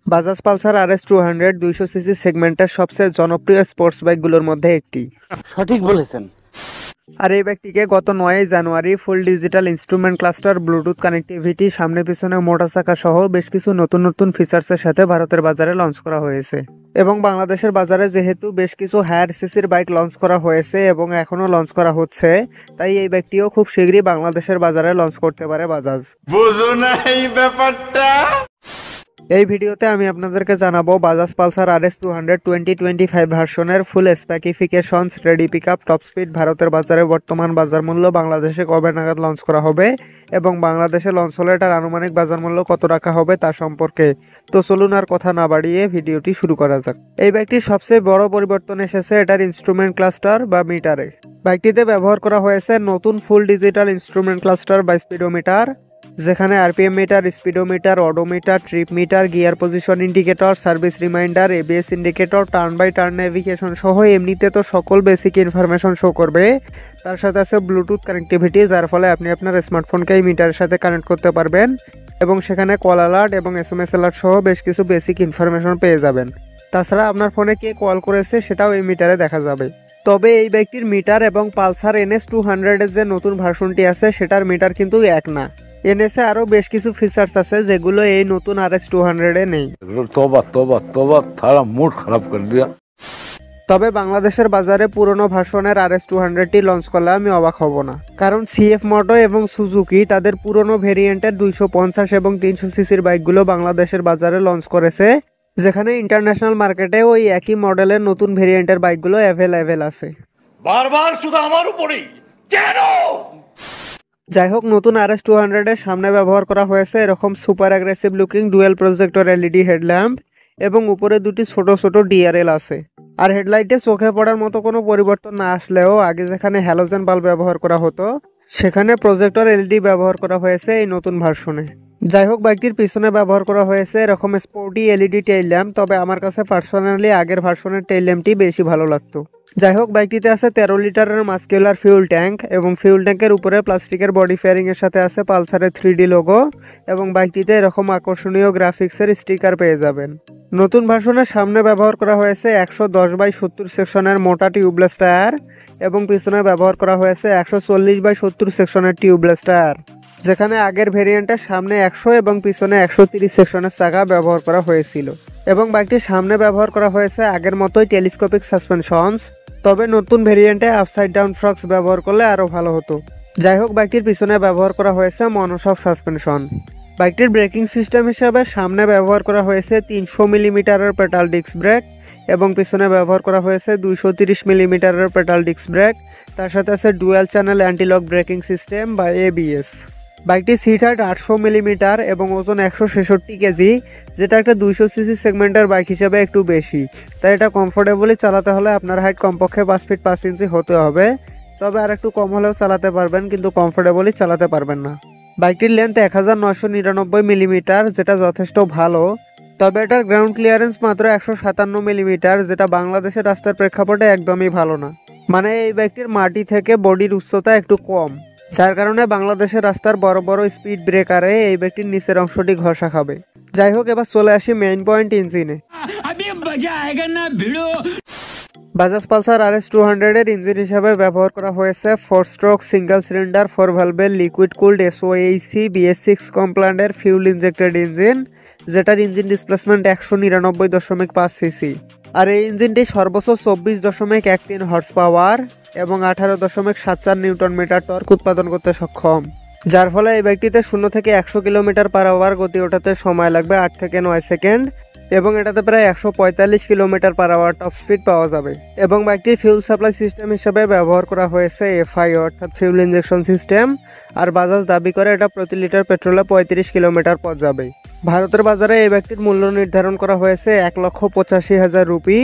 Bajaj Pulsar RS 200 200 CC সেগমেন্টের সবচেয়ে জনপ্রিয় স্পোর্টস বাইকগুলোর মধ্যে একটি। সঠিক বলেছেন। আর এই বাইকটিকে গত 9 জানুয়ারি full digital instrument cluster, bluetooth connectivity, সামনে পিছনে মোটা চাকা সহ বেশ কিছু নতুন নতুন ফিচার্সের সাথে ভারতের বাজারে লঞ্চ করা হয়েছে। এবং বাংলাদেশের বাজারে যেহেতু বেশ কিছু হায়ার সিসির বাইক লঞ্চ করা হয়েছে এবং এখনও লঞ্চ করা হচ্ছে, তাই এই বাইকটিও খুব শীঘ্রই বাংলাদেশের বাজারে লঞ্চ করতে পারে বাজাজ। বুঝো না এই ব্যাপারটা। এই ভিডিওতে আমি আপনাদেরকে জানাবো বাজাজ পালসার RS 200 2025 ভার্সনের full specifications, ready pickup, top speed, ভারতের বাজারে বর্তমান বাজার মূল্য, বাংলাদেশে কবে নাগাদ লঞ্চ করা হবে এবং বাংলাদেশে লঞ্চ হলে এটার আনুমানিক বাজার মূল্য কত টাকা হবে তা সম্পর্কে। তো চলুন আর কথা না বাড়িয়ে ভিডিওটি শুরু করা যাক। এই বাইকটির সবচেয়ে বড় পরিবর্তন এসেছে এটার ইনস্ট্রুমেন্ট ক্লাস্টার বা মিটারে। বাইকটিতে ব্যবহার করা হয়েছে নতুন ফুল ডিজিটাল ইনস্ট্রুমেন্ট ক্লাস্টার বা স্পিডোমিটার, যেখানে RPM meter, speedometer, odometer, trip meter, gear position indicator, service reminder, ABS indicator, turn by turn navigation সহ এমনিতে তো সকল বেসিক ইনফরমেশন শো করবে। তার সাথে আছে ব্লুটুথ কানেক্টিভিটি, যার ফলে আপনি আপনার স্মার্টফোনকে এই মিটারের সাথে কানেক্ট করতে পারবেন এবং সেখানে কল অ্যালার্ট এবং SMS অ্যালার্ট সহ বেশ কিছু বেসিক ইনফরমেশন পেয়ে যাবেন। তাছাড়া আপনার ফোনে কে কল করেছে সেটাও এই মিটারে দেখা যাবে। তবে এই বাইকটির মিটার এবং পালসার NS 200 এর যে নতুন ভার্সনটি আছে সেটার মিটার কিন্তু এক না। NS এ আরও বেশ কিছু ফিচার্স আছে যেগুলো এই নতুন RS 200 এ নেই। तौबा तौबा तौबा, थारा मूड खराब कर दिया। তবে বাংলাদেশের বাজারে পুরনো ভার্সনের RS 200টি লঞ্চ করলে আমি অবাক হব না, কারণ CF মোটো এবং সুজুকি তাদের পুরনো ভেরিয়েন্টের 250 এবং 300 সিসির বাইকগুলো বাংলাদেশের বাজারে লঞ্চ করেছে, যেখানে ইন্টারন্যাশনাল মার্কেটে ওই একই মডেলের নতুন ভেরিয়েন্টের বাইকগুলো অ্যাভেলেবেল আছে। বারবার শুধু আমার উপরেই কেন? যাই হোক, নতুন RS 200 এর সামনে ব্যবহার করা হয়েছে এরকম super aggressive looking dual projector LED headlamp এবং উপরে দুটি ছোট ছোট DRL আছে। আর হেডলাইটে চোখে পড়ার মতো কোনো পরিবর্তন না আসলেও আগে যেখানে হ্যালোজেন বাল্ব ব্যবহার করা হতো সেখানে প্রজেক্টর LED ব্যবহার করা হয়েছে এই নতুন ভার্সনে। যাই হোক, বাইকটির পিছনে ব্যবহার করা হয়েছে এরকম স্পোর্টি LED টেইল ল্যাম্প, তবে আমার কাছে পার্সোনালি আগের ভার্সনের টেইল ল্যাম্পটি বেশি ভালো লাগতো। যাই হোক, বাইকটিতে আছে 13 লিটারের মাস্কুলার ফিউল ট্যাঙ্ক এবং ফিউল ট্যাঙ্কের উপরে প্লাস্টিকের বডি ফেয়ারিং এর সাথে আছে পালসারের 3D লোগো এবং বাইকটিতে এরকম আকর্ষণীয় গ্রাফিক্সের স্টিকার পেয়ে যাবেন। নতুন ভার্সনের সামনে ব্যবহার করা হয়েছে 110/70 সেকশনের মোটা টিউবলেস টায়ার এবং পিছনে ব্যবহার করা হয়েছে 140/70 সেকশনের টিউবলেস টায়ার, যেখানে আগের ভেরিয়েন্টের সামনে 100 এবং পিছনে 130 সেকশনের চাকা ব্যবহার করা হয়েছিল। এবং বাইকটির সামনে ব্যবহার করা হয়েছে আগের মতোই টেলিস্কোপিক সাসপেনশনস, তবে নতুন ভেরিয়েন্টে আপসাইড ডাউন ফ্রক্স ব্যবহার করলে আরও ভালো হতো। যাই হোক, বাইকটির পিছনে ব্যবহার করা হয়েছে মনোশক সাসপেনশন। বাইকটির ব্রেকিং সিস্টেম হিসাবে সামনে ব্যবহার করা হয়েছে 300 মিলিমিটারের পেটাল ডিস্ক ব্রেক এবং পিছনে ব্যবহার করা হয়েছে 230 মিলিমিটারের পেটাল ডিস্ক ব্রেক। তার সাথে আছে dual channel anti-lock braking system বা ABS। বাইকটির সিট হাইট 800 মিলিমিটার এবং ওজন 166 কেজি, যেটা একটা 200 সিসি সেগমেন্টের বাইক হিসেবে একটু বেশি, তাই এটা কমফোর্টেবলি চালাতে হলে আপনার হাইট কমপক্ষে 5 ফিট 5 ইঞ্চি হতে হবে। তবে আর একটু কম হলেও চালাতে পারবেন, কিন্তু কমফোর্টেবলি চালাতে পারবেন না। বাইকটির লেন্থ 1999 মিলিমিটার, যেটা যথেষ্ট ভালো, তবে এটার গ্রাউন্ড ক্লিয়ারেন্স মাত্র 157 মিলিমিটার, যেটা বাংলাদেশের রাস্তার প্রেক্ষাপটে একদমই ভালো না। মানে এই বাইকটির মাটি থেকে বডির উচ্চতা একটু কম, যার কারণে বাংলাদেশের রাস্তার বড় বড় স্পিড ব্রেকারে এই বাইকটির নিচের অংশটি ঘষা খাবে। যাই হোক, এবার চলে আসি মেইন পয়েন্ট, ইঞ্জিনে। বাজাজ পালসার RS 200 এর ইঞ্জিন হিসাবে ব্যবহার করা হয়েছে 4 স্ট্রোক সিঙ্গেল সিলিন্ডার 4 ভালভের লিকুইড কুলড SOHC BS6 কমপ্লান্টের ফিউল ইনজেক্টেড ইঞ্জিন, যেটার ইঞ্জিন ডিসপ্লেসমেন্ট 199.5 সিসি। আর এই ইঞ্জিনটি সর্বোচ্চ 24.13 হর্স পাওয়ার এবং 18.74 নিউটন মিটার টর্ক উৎপাদন করতে সক্ষম, যার ফলে এই বাইকটিতে 0 থেকে 100 কিলোমিটার/আওয়ার গতি ওঠাতে সময় লাগবে 8 থেকে 9 সেকেন্ড এবং এটাতে প্রায় 145 কিলোমিটার/আওয়ার টপ স্পিড পাওয়া যাবে। এবং বাইকটির ফিউল সাপ্লাই সিস্টেম হিসেবে ব্যবহার করা হয়েছে FI অর্থাৎ ফিউল ইনজেকশন সিস্টেম। আর বাজাজ দাবি করে এটা প্রতি লিটার পেট্রোলে 35 কিলোমিটার পথ যাবে। ভারতের বাজারে এই বাইকটির মূল্য নির্ধারণ করা হয়েছে 1,85,000 রুপি।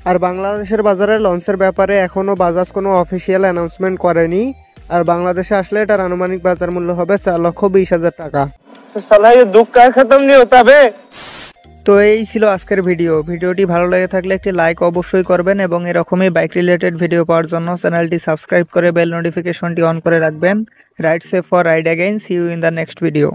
আর বাংলাদেশের বাজারে লঞ্চের ব্যাপারে এখনও বাজাজ কোনো অফিসিয়াল অ্যানাউন্সমেন্ট করেনি। আর বাংলাদেশে আসলে এটার আনুমানিক বাজার মূল্য হবে 4,20,000 টাকা। তো এই ছিল আজকের ভিডিওটি ভালো লেগে থাকলে একটি লাইক অবশ্যই করবেন এবং এরকমই বাইক রিলেটেড ভিডিও পাওয়ার জন্য চ্যানেলটি সাবস্ক্রাইব করে বেল নোটিফিকেশনটি অন করে রাখবেন। Ride safe for ride again, see you in the next video.